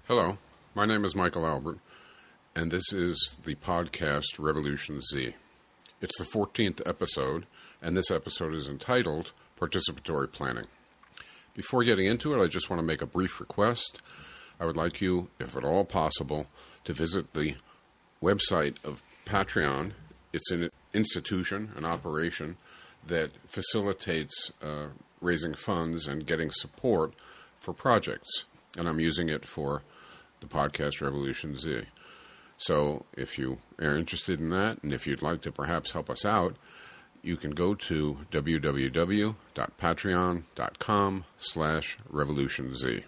Hello, my name is Michael Albert, and this is the Podcast RevolutionZ. It's the 14th episode, and this episode is entitled Participatory Planning. Before getting into it, I just want to make a brief request. I would like you, if at all possible, to visit the website of Patreon. It's an institution, an operation that facilitates raising funds and getting support for projects, and I'm using it for the Podcast RevolutionZ. So if you are interested in that, and if you'd like to perhaps help us out, you can go to www.patreon.com/revolutionz,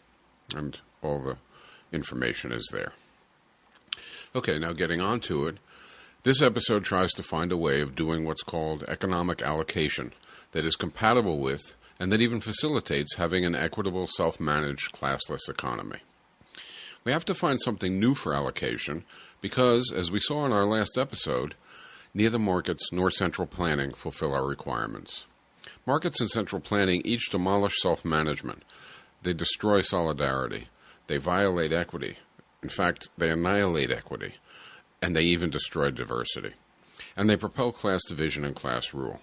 and all the information is there. Okay, now getting on to it, this episode tries to find a way of doing what's called economic allocation that is compatible with, and that even facilitates, having an equitable, self-managed, classless economy. We have to find something new for allocation because, as we saw in our last episode, neither markets nor central planning fulfill our requirements. Markets and central planning each demolish self-management. They destroy solidarity. They violate equity. In fact, they annihilate equity. And they even destroy diversity. And they propel class division and class rule.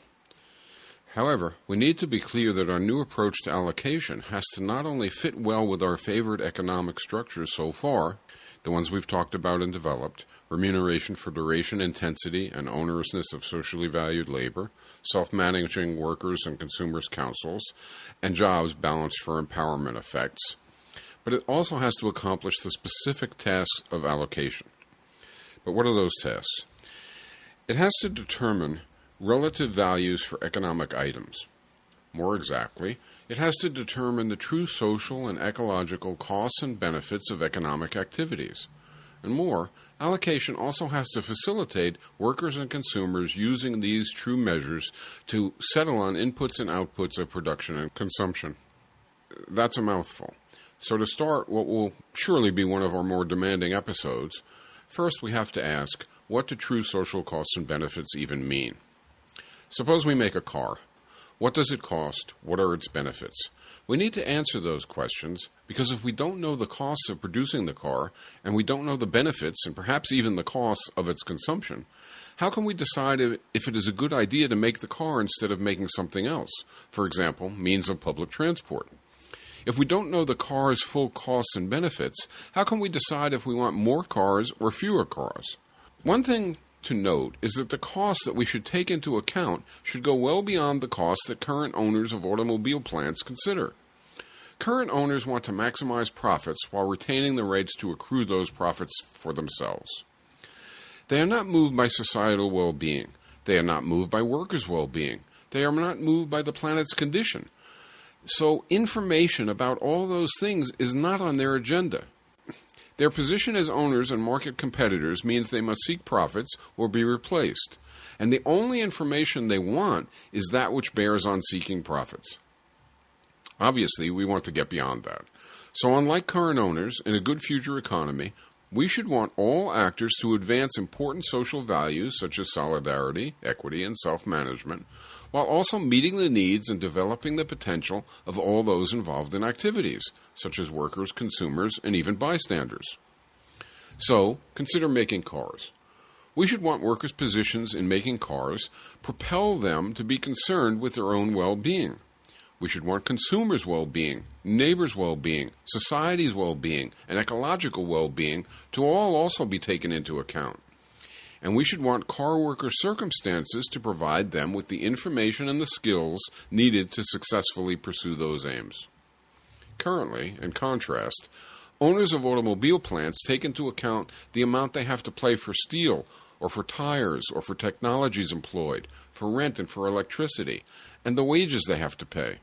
However, we need to be clear that our new approach to allocation has to not only fit well with our favored economic structures so far, the ones we've talked about and developed, remuneration for duration, intensity, and onerousness of socially valued labor, self-managing workers and consumers' councils, and jobs balanced for empowerment effects, but it also has to accomplish the specific tasks of allocation. But what are those tasks? It has to determine relative values for economic items. More exactly, it has to determine the true social and ecological costs and benefits of economic activities. And more, allocation also has to facilitate workers and consumers using these true measures to settle on inputs and outputs of production and consumption. That's a mouthful. So to start what will surely be one of our more demanding episodes, first we have to ask, what do true social costs and benefits even mean? Suppose we make a car. What does it cost? What are its benefits? We need to answer those questions because if we don't know the costs of producing the car and we don't know the benefits and perhaps even the costs of its consumption, how can we decide if it is a good idea to make the car instead of making something else? For example, means of public transport. If we don't know the car's full costs and benefits, how can we decide if we want more cars or fewer cars? One thing to note is that the costs that we should take into account should go well beyond the costs that current owners of automobile plants consider. Current owners want to maximize profits while retaining the rights to accrue those profits for themselves. They are not moved by societal well-being. They are not moved by workers' well-being. They are not moved by the planet's condition. So information about all those things is not on their agenda. Their position as owners and market competitors means they must seek profits or be replaced. And the only information they want is that which bears on seeking profits. Obviously, we want to get beyond that. So unlike current owners, in a good future economy, we should want all actors to advance important social values such as solidarity, equity, and self-management, while also meeting the needs and developing the potential of all those involved in activities, such as workers, consumers, and even bystanders. So, consider making cars. We should want workers' positions in making cars propel them to be concerned with their own well-being. We should want consumers' well-being, neighbors' well-being, society's well-being, and ecological well-being to all also be taken into account. And we should want car workers' circumstances to provide them with the information and the skills needed to successfully pursue those aims. Currently, in contrast, owners of automobile plants take into account the amount they have to pay for steel, or for tires, or for technologies employed, for rent and for electricity, and the wages they have to pay,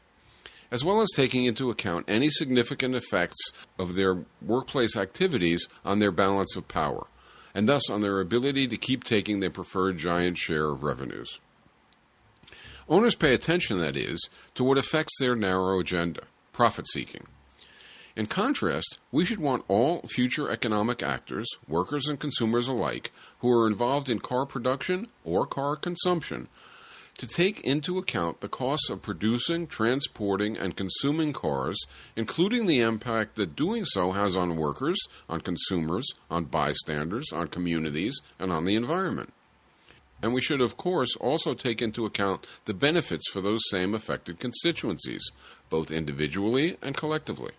as well as taking into account any significant effects of their workplace activities on their balance of power, and thus on their ability to keep taking their preferred giant share of revenues. Owners pay attention, that is, to what affects their narrow agenda, profit-seeking. In contrast, we should want all future economic actors, workers and consumers alike, who are involved in car production or car consumption, to take into account the costs of producing, transporting, and consuming cars, including the impact that doing so has on workers, on consumers, on bystanders, on communities, and on the environment. And we should, of course, also take into account the benefits for those same affected constituencies, both individually and collectively.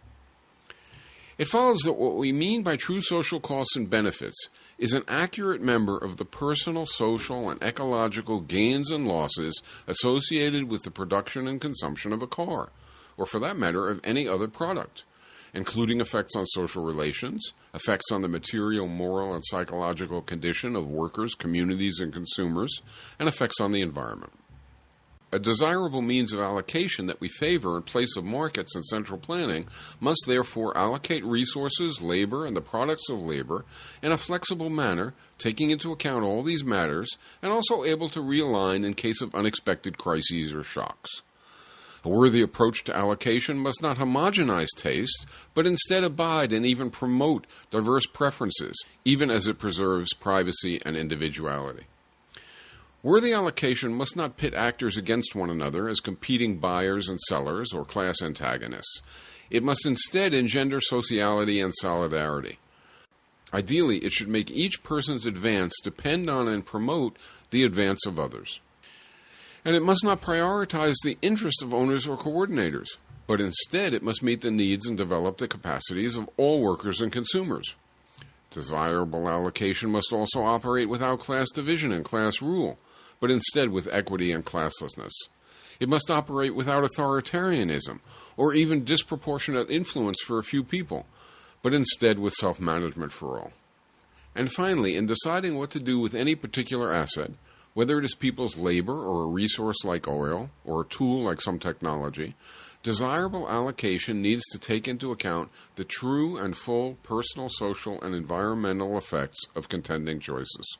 It follows that what we mean by true social costs and benefits is an accurate measure of the personal, social, and ecological gains and losses associated with the production and consumption of a car, or for that matter, of any other product, including effects on social relations, effects on the material, moral, and psychological condition of workers, communities, and consumers, and effects on the environment. A desirable means of allocation that we favor in place of markets and central planning must therefore allocate resources, labor, and the products of labor in a flexible manner, taking into account all these matters, and also able to realign in case of unexpected crises or shocks. A worthy approach to allocation must not homogenize taste, but instead abide and even promote diverse preferences, even as it preserves privacy and individuality. Worthy allocation must not pit actors against one another as competing buyers and sellers or class antagonists. It must instead engender sociality and solidarity. Ideally, it should make each person's advance depend on and promote the advance of others. And it must not prioritize the interest of owners or coordinators, but instead it must meet the needs and develop the capacities of all workers and consumers. Desirable allocation must also operate without class division and class rule, but instead with equity and classlessness. It must operate without authoritarianism or even disproportionate influence for a few people, but instead with self-management for all. And finally, in deciding what to do with any particular asset, whether it is people's labor or a resource like oil or a tool like some technology, desirable allocation needs to take into account the true and full personal, social, and environmental effects of contending choices.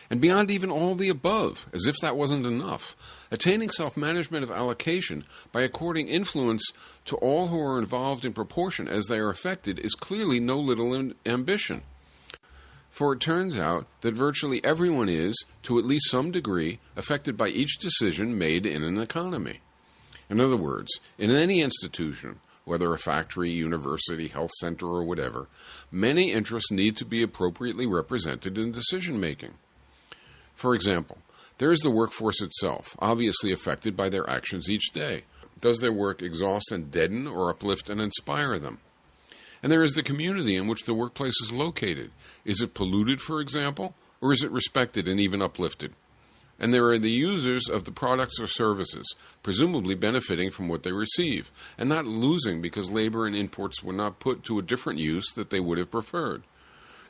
And beyond even all the above, as if that wasn't enough, attaining self-management of allocation by according influence to all who are involved in proportion as they are affected is clearly no little ambition. For it turns out that virtually everyone is, to at least some degree, affected by each decision made in an economy. In other words, in any institution, whether a factory, university, health center, or whatever, many interests need to be appropriately represented in decision-making. For example, there is the workforce itself, obviously affected by their actions each day. Does their work exhaust and deaden or uplift and inspire them? And there is the community in which the workplace is located. Is it polluted, for example, or is it respected and even uplifted? And there are the users of the products or services, presumably benefiting from what they receive, and not losing because labor and imports were not put to a different use that they would have preferred.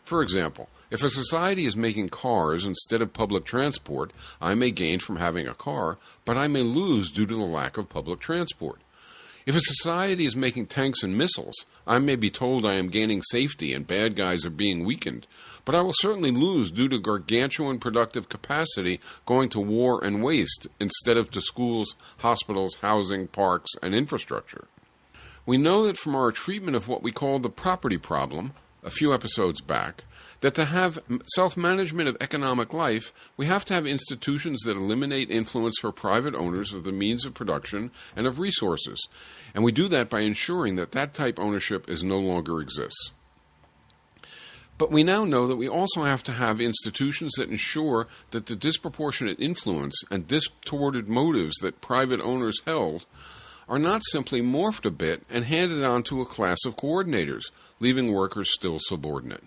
For example, if a society is making cars instead of public transport, I may gain from having a car, but I may lose due to the lack of public transport. If a society is making tanks and missiles, I may be told I am gaining safety and bad guys are being weakened, but I will certainly lose due to gargantuan productive capacity going to war and waste instead of to schools, hospitals, housing, parks, and infrastructure. We know that from our treatment of what we call the property problem, a few episodes back, that to have self-management of economic life, we have to have institutions that eliminate influence for private owners of the means of production and of resources, and we do that by ensuring that that type ownership no longer exists. But we now know that we also have to have institutions that ensure that the disproportionate influence and distorted motives that private owners held are not simply morphed a bit and handed on to a class of coordinators, leaving workers still subordinate.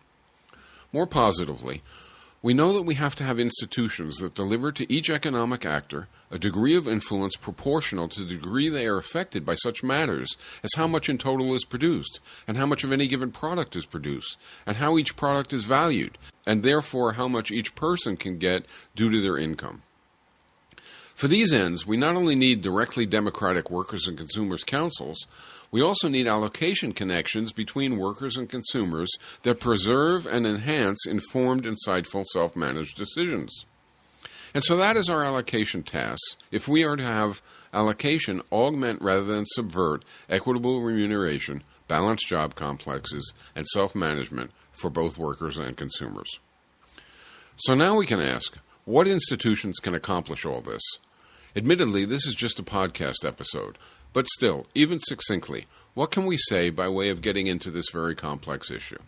More positively, we know that we have to have institutions that deliver to each economic actor a degree of influence proportional to the degree they are affected by such matters as how much in total is produced, and how much of any given product is produced, and how each product is valued, and therefore how much each person can get due to their income. For these ends, we not only need directly democratic workers and consumers councils, we also need allocation connections between workers and consumers that preserve and enhance informed, insightful, self-managed decisions. And so that is our allocation task, if we are to have allocation augment rather than subvert equitable remuneration, balanced job complexes, and self-management for both workers and consumers. So now we can ask, what institutions can accomplish all this? Admittedly, this is just a podcast episode, but still, even succinctly, what can we say by way of getting into this very complex issue?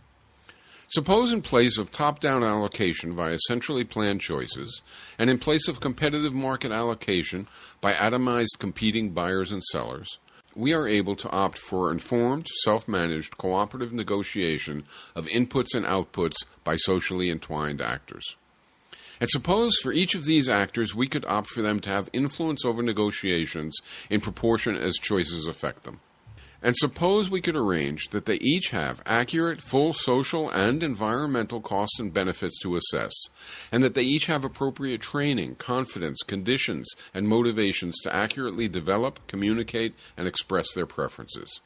Suppose in place of top-down allocation via centrally planned choices, and in place of competitive market allocation by atomized competing buyers and sellers, we are able to opt for informed, self-managed, cooperative negotiation of inputs and outputs by socially entwined actors. And suppose for each of these actors we could opt for them to have influence over negotiations in proportion as choices affect them. And suppose we could arrange that they each have accurate, full social and environmental costs and benefits to assess, and that they each have appropriate training, confidence, conditions, and motivations to accurately develop, communicate, and express their preferences.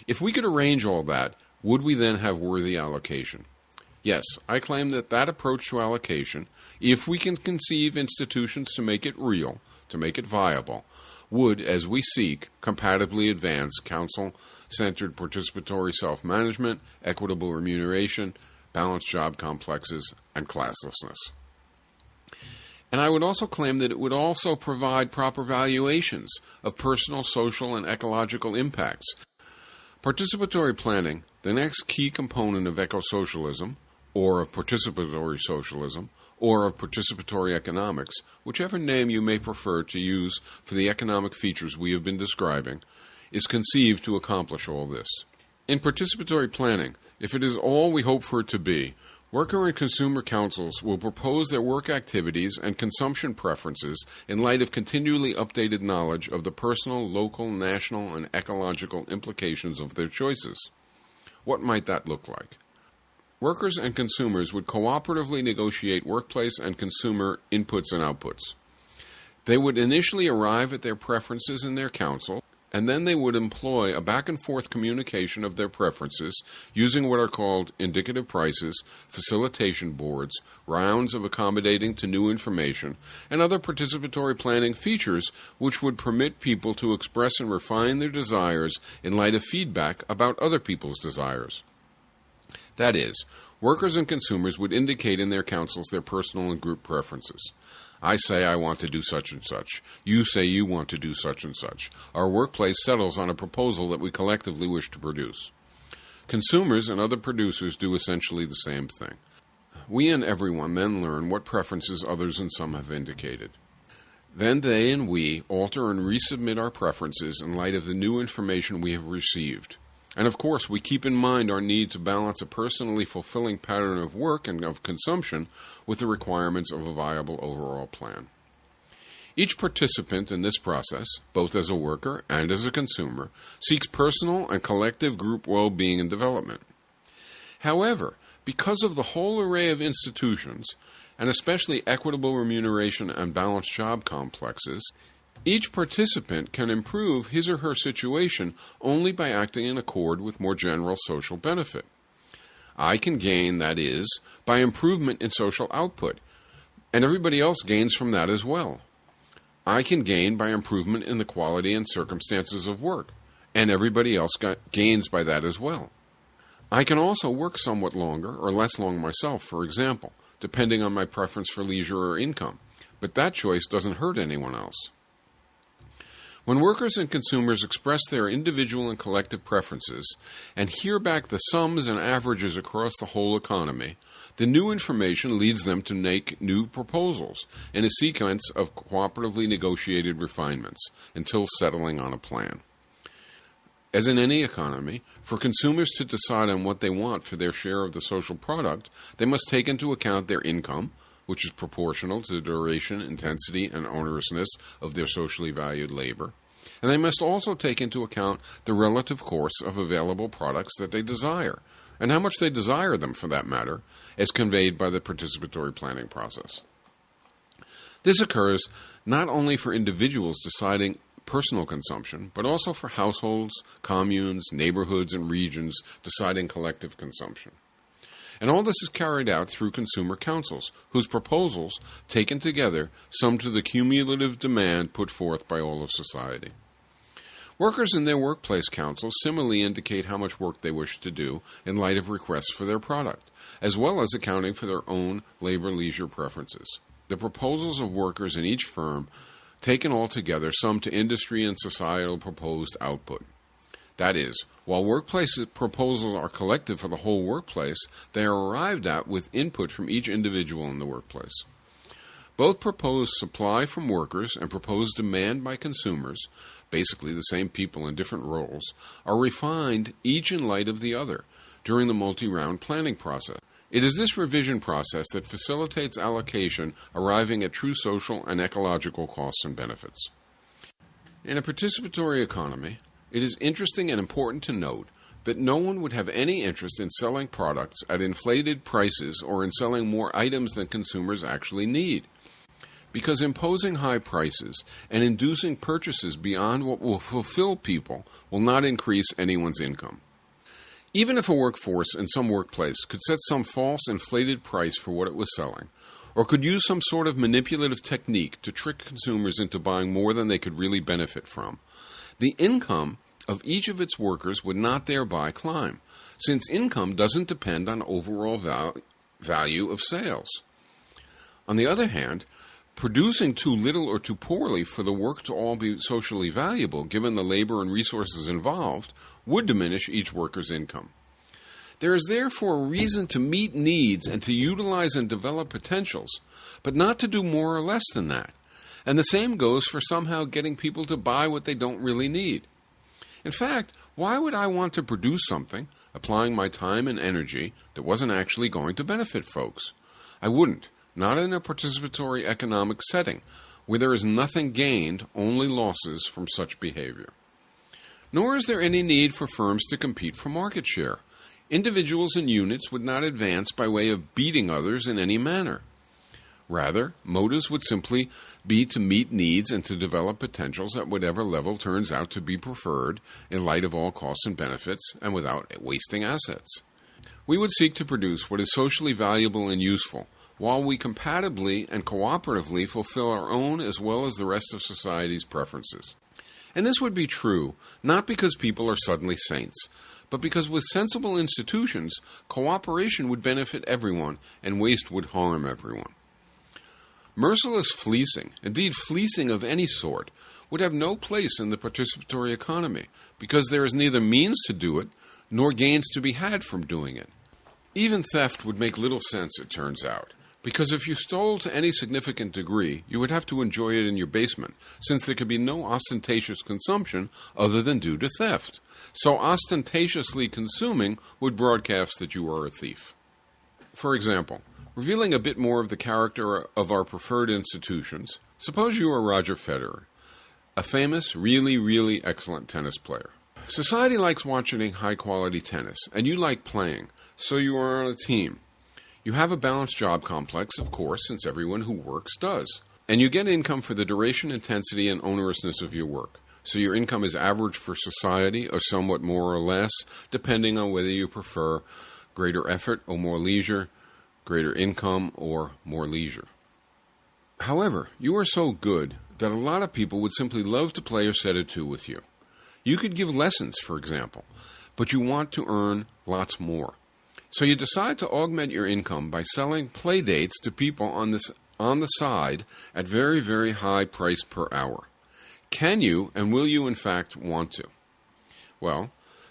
If we could arrange all that, would we then have worthy allocation? Yes, I claim that that approach to allocation, if we can conceive institutions to make it real, to make it viable, would, as we seek, compatibly advance council-centered participatory self-management, equitable remuneration, balanced job complexes, and classlessness. And I would also claim that it would also provide proper valuations of personal, social, and ecological impacts. Participatory planning, the next key component of eco-socialism, or of participatory socialism, or of participatory economics, whichever name you may prefer to use for the economic features we have been describing, is conceived to accomplish all this. In participatory planning, if it is all we hope for it to be, worker and consumer councils will propose their work activities and consumption preferences in light of continually updated knowledge of the personal, local, national, and ecological implications of their choices. What might that look like? Workers and consumers would cooperatively negotiate workplace and consumer inputs and outputs. They would initially arrive at their preferences in their council, and then they would employ a back-and-forth communication of their preferences using what are called indicative prices, facilitation boards, rounds of accommodating to new information, and other participatory planning features which would permit people to express and refine their desires in light of feedback about other people's desires. That is, workers and consumers would indicate in their councils their personal and group preferences. I say I want to do such and such. You say you want to do such and such. Our workplace settles on a proposal that we collectively wish to produce. Consumers and other producers do essentially the same thing. We and everyone then learn what preferences others and some have indicated. Then they and we alter and resubmit our preferences in light of the new information we have received. And of course, we keep in mind our need to balance a personally fulfilling pattern of work and of consumption with the requirements of a viable overall plan. Each participant in this process, both as a worker and as a consumer, seeks personal and collective group well-being and development. However, because of the whole array of institutions, and especially equitable remuneration and balanced job complexes, each participant can improve his or her situation only by acting in accord with more general social benefit. I can gain, that is, by improvement in social output, and everybody else gains from that as well. I can gain by improvement in the quality and circumstances of work, and everybody else gains by that as well. I can also work somewhat longer or less long myself, for example, depending on my preference for leisure or income, but that choice doesn't hurt anyone else. When workers and consumers express their individual and collective preferences and hear back the sums and averages across the whole economy, the new information leads them to make new proposals in a sequence of cooperatively negotiated refinements until settling on a plan. As in any economy, for consumers to decide on what they want for their share of the social product, they must take into account their income, which is proportional to the duration, intensity, and onerousness of their socially valued labor. And they must also take into account the relative cost of available products that they desire, and how much they desire them, for that matter, as conveyed by the participatory planning process. This occurs not only for individuals deciding personal consumption, but also for households, communes, neighborhoods, and regions deciding collective consumption. And all this is carried out through consumer councils, whose proposals, taken together, sum to the cumulative demand put forth by all of society. Workers in their workplace councils similarly indicate how much work they wish to do in light of requests for their product, as well as accounting for their own labor-leisure preferences. The proposals of workers in each firm taken all together, sum to industry and societal proposed output. That is, while workplace proposals are collective for the whole workplace, they are arrived at with input from each individual in the workplace. Both proposed supply from workers and proposed demand by consumers, basically the same people in different roles, are refined each in light of the other during the multi-round planning process. It is this revision process that facilitates allocation, arriving at true social and ecological costs and benefits. In a participatory economy, it is interesting and important to note that no one would have any interest in selling products at inflated prices or in selling more items than consumers actually need, because imposing high prices and inducing purchases beyond what will fulfill people will not increase anyone's income. Even if a workforce in some workplace could set some false inflated price for what it was selling, or could use some sort of manipulative technique to trick consumers into buying more than they could really benefit from, the income of each of its workers would not thereby climb, since income doesn't depend on overall value of sales. On the other hand, producing too little or too poorly for the work to all be socially valuable, given the labor and resources involved, would diminish each worker's income. There is therefore a reason to meet needs and to utilize and develop potentials, but not to do more or less than that. And the same goes for somehow getting people to buy what they don't really need. In fact, why would I want to produce something, applying my time and energy, that wasn't actually going to benefit folks? I wouldn't, not in a participatory economic setting, where there is nothing gained, only losses from such behavior. Nor is there any need for firms to compete for market share. Individuals and units would not advance by way of beating others in any manner. Rather, motives would simply be to meet needs and to develop potentials at whatever level turns out to be preferred in light of all costs and benefits and without wasting assets. We would seek to produce what is socially valuable and useful, while we compatibly and cooperatively fulfill our own as well as the rest of society's preferences. And this would be true not because people are suddenly saints, but because with sensible institutions, cooperation would benefit everyone and waste would harm everyone. Merciless fleecing, indeed fleecing of any sort, would have no place in the participatory economy because there is neither means to do it nor gains to be had from doing it. Even theft would make little sense, it turns out, because if you stole to any significant degree, you would have to enjoy it in your basement, since there could be no ostentatious consumption other than due to theft. So ostentatiously consuming would broadcast that you are a thief. For example, revealing a bit more of the character of our preferred institutions, suppose you are Roger Federer, a famous, really, really excellent tennis player. Society likes watching high-quality tennis, and you like playing, so you are on a team. You have a balanced job complex, of course, since everyone who works does. And you get income for the duration, intensity, and onerousness of your work. So your income is average for society, or somewhat more or less, depending on whether you prefer greater effort or more leisure, greater income or more leisure. However, you are so good that a lot of people would simply love to play a set or two with you. You could give lessons, for example, but you want to earn lots more. So you decide to augment your income by selling play dates to people on the side at very, very high price per hour. Can you and will you in fact want to? Well,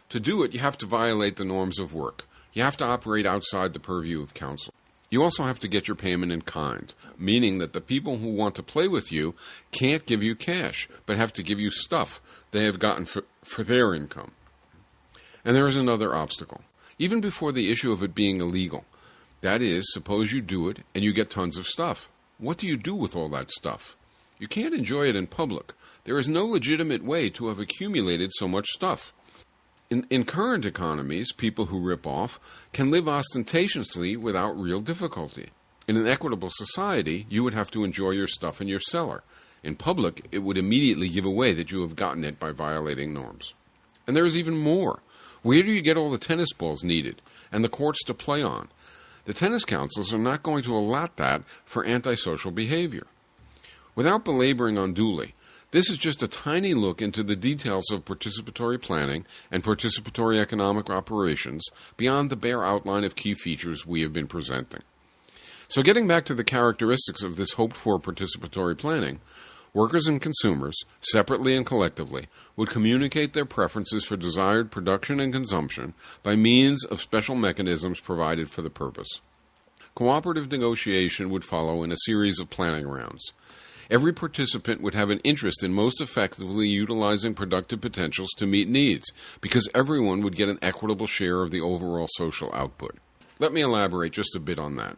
to do it, you have to violate the norms of work. You have to operate outside the purview of counsel. You also have to get your payment in kind, meaning that the people who want to play with you can't give you cash, but have to give you stuff they have gotten for their income. And there is another obstacle, even before the issue of it being illegal. That is, suppose you do it and you get tons of stuff. What do you do with all that stuff? You can't enjoy it in public. There is no legitimate way to have accumulated so much stuff. In current economies, people who rip off can live ostentatiously without real difficulty. In an equitable society, you would have to enjoy your stuff in your cellar. In public, it would immediately give away that you have gotten it by violating norms. And there is even more. Where do you get all the tennis balls needed and the courts to play on? The tennis councils are not going to allot that for antisocial behavior. Without belaboring unduly, this is just a tiny look into the details of participatory planning and participatory economic operations beyond the bare outline of key features we have been presenting. So getting back to the characteristics of this hoped-for participatory planning, Workers and consumers, separately and collectively, would communicate their preferences for desired production and consumption by means of special mechanisms provided for the purpose. Cooperative negotiation would follow in a series of planning rounds. Every participant would have an interest in most effectively utilizing productive potentials to meet needs, because everyone would get an equitable share of the overall social output. Let me elaborate just a bit on that.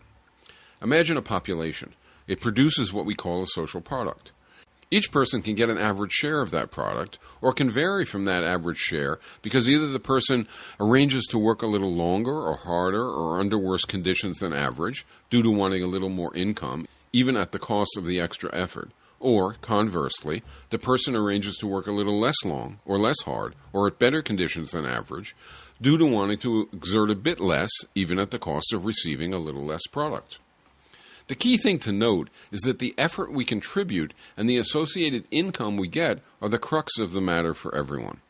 Imagine a population. It produces what we call a social product. Each person can get an average share of that product, or can vary from that average share because either the person arranges to work a little longer or harder or under worse conditions than average due to wanting a little more income, even at the cost of the extra effort, or, conversely, the person arranges to work a little less long or less hard or at better conditions than average due to wanting to exert a bit less, even at the cost of receiving a little less product. The key thing to note is that the effort we contribute and the associated income we get are the crux of the matter for everyone.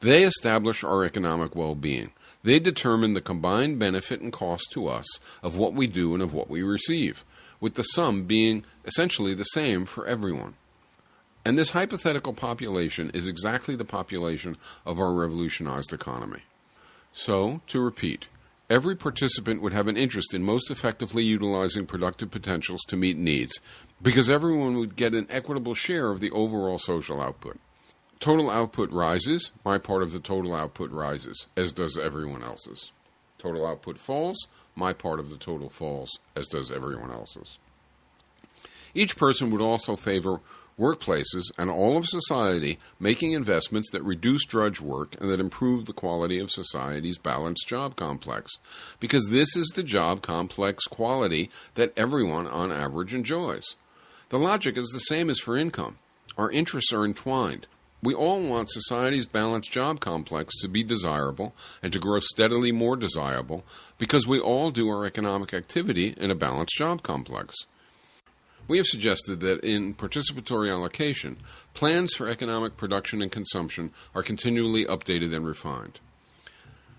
They establish our economic well-being. They determine the combined benefit and cost to us of what we do and of what we receive, with the sum being essentially the same for everyone. And this hypothetical population is exactly the population of our revolutionized economy. So, to repeat, every participant would have an interest in most effectively utilizing productive potentials to meet needs, because everyone would get an equitable share of the overall social output. Total output rises, my part of the total output rises, as does everyone else's. Total output falls, my part of the total falls, as does everyone else's. Each person would also favor workplaces and all of society making investments that reduce drudge work and that improve the quality of society's balanced job complex, because this is the job complex quality that everyone on average enjoys. The logic is the same as for income. Our interests are entwined. We all want society's balanced job complex to be desirable and to grow steadily more desirable because we all do our economic activity in a balanced job complex. We have suggested that in participatory allocation, plans for economic production and consumption are continually updated and refined.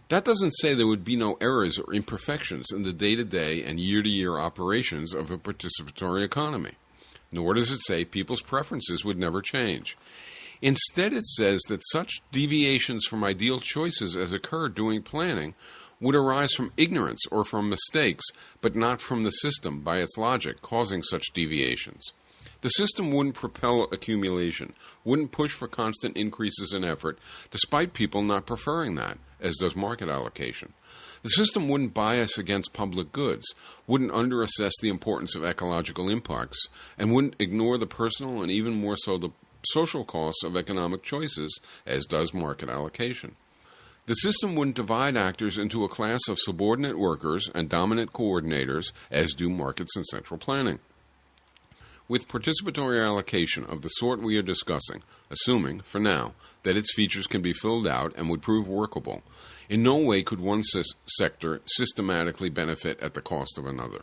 That doesn't say there would be no errors or imperfections in the day-to-day and year-to-year operations of a participatory economy, nor does it say people's preferences would never change. Instead, it says that such deviations from ideal choices as occur during planning would arise from ignorance or from mistakes, but not from the system by its logic causing such deviations. The system wouldn't propel accumulation, wouldn't push for constant increases in effort, despite people not preferring that, as does market allocation. The system wouldn't bias against public goods, wouldn't underassess the importance of ecological impacts, and wouldn't ignore the personal and even more so the social costs of economic choices, as does market allocation. The system wouldn't divide actors into a class of subordinate workers and dominant coordinators, as do markets and central planning. With participatory allocation of the sort we are discussing, assuming, for now, that its features can be filled out and would prove workable, in no way could one sector systematically benefit at the cost of another.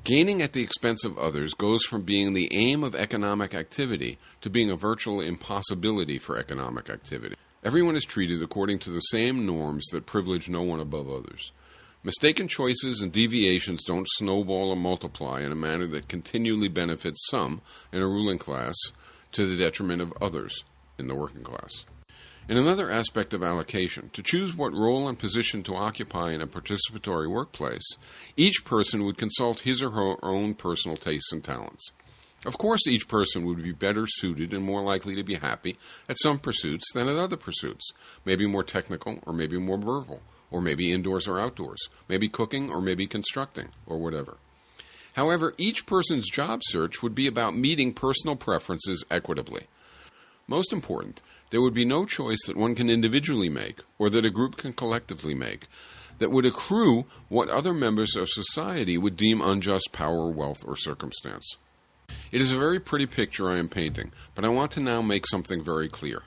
Gaining at the expense of others goes from being the aim of economic activity to being a virtual impossibility for economic activity. Everyone is treated according to the same norms that privilege no one above others. Mistaken choices and deviations don't snowball or multiply in a manner that continually benefits some in a ruling class to the detriment of others in the working class. In another aspect of allocation, to choose what role and position to occupy in a participatory workplace, each person would consult his or her own personal tastes and talents. Of course, each person would be better suited and more likely to be happy at some pursuits than at other pursuits, maybe more technical or maybe more verbal, or maybe indoors or outdoors, maybe cooking or maybe constructing, or whatever. However, each person's job search would be about meeting personal preferences equitably. Most important, there would be no choice that one can individually make, or that a group can collectively make, that would accrue what other members of society would deem unjust power, wealth, or circumstance. It is a very pretty picture I am painting, but I want to now make something very clear.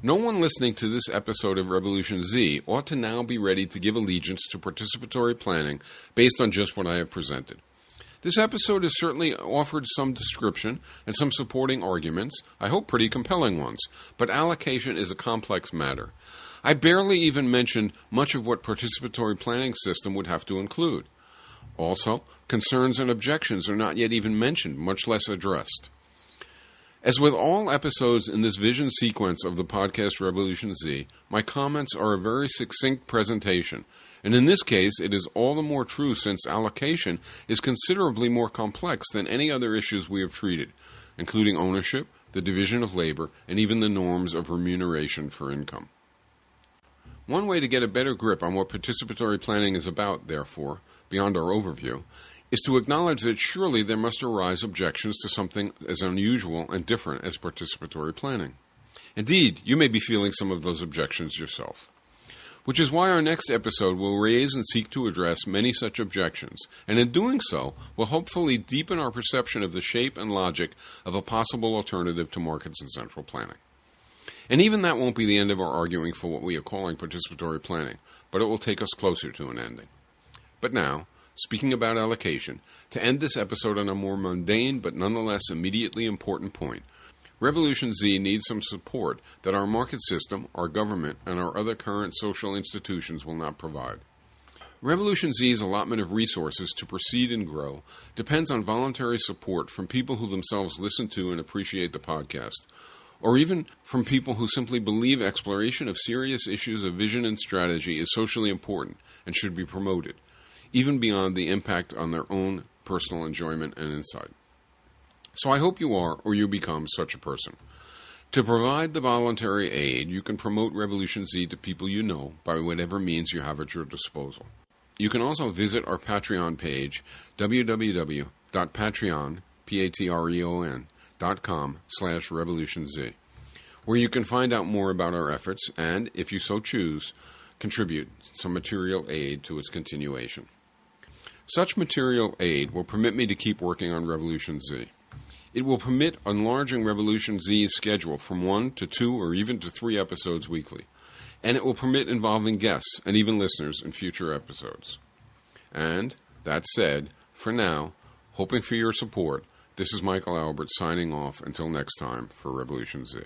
No one listening to this episode of Revolution Z ought to now be ready to give allegiance to participatory planning based on just what I have presented. This episode has certainly offered some description and some supporting arguments, I hope pretty compelling ones, but allocation is a complex matter. I barely even mentioned much of what participatory planning system would have to include. Also, concerns and objections are not yet even mentioned, much less addressed. As with all episodes in this vision sequence of the podcast Revolution Z, my comments are a very succinct presentation, and in this case it is all the more true since allocation is considerably more complex than any other issues we have treated, including ownership, the division of labor, and even the norms of remuneration for income. One way to get a better grip on what participatory planning is about, therefore, beyond our overview, is to acknowledge that surely there must arise objections to something as unusual and different as participatory planning. Indeed, you may be feeling some of those objections yourself. Which is why our next episode will raise and seek to address many such objections, and in doing so, will hopefully deepen our perception of the shape and logic of a possible alternative to markets and central planning. And even that won't be the end of our arguing for what we are calling participatory planning, but it will take us closer to an ending. But now, speaking about allocation, to end this episode on a more mundane but nonetheless immediately important point, Revolution Z needs some support that our market system, our government, and our other current social institutions will not provide. Revolution Z's allotment of resources to proceed and grow depends on voluntary support from people who themselves listen to and appreciate the podcast, or even from people who simply believe exploration of serious issues of vision and strategy is socially important and should be promoted, even beyond the impact on their own personal enjoyment and insight. So I hope you are, or you become, such a person. To provide the voluntary aid, you can promote Revolution Z to people you know by whatever means you have at your disposal. You can also visit our Patreon page, www.patreon.com/revolutionz, where you can find out more about our efforts and, if you so choose, contribute some material aid to its continuation. Such material aid will permit me to keep working on Revolution Z. It will permit enlarging Revolution Z's schedule from 1 to 2 or even to 3 episodes weekly, and it will permit involving guests and even listeners in future episodes. And, that said, for now, hoping for your support, this is Michael Albert signing off until next time for Revolution Z.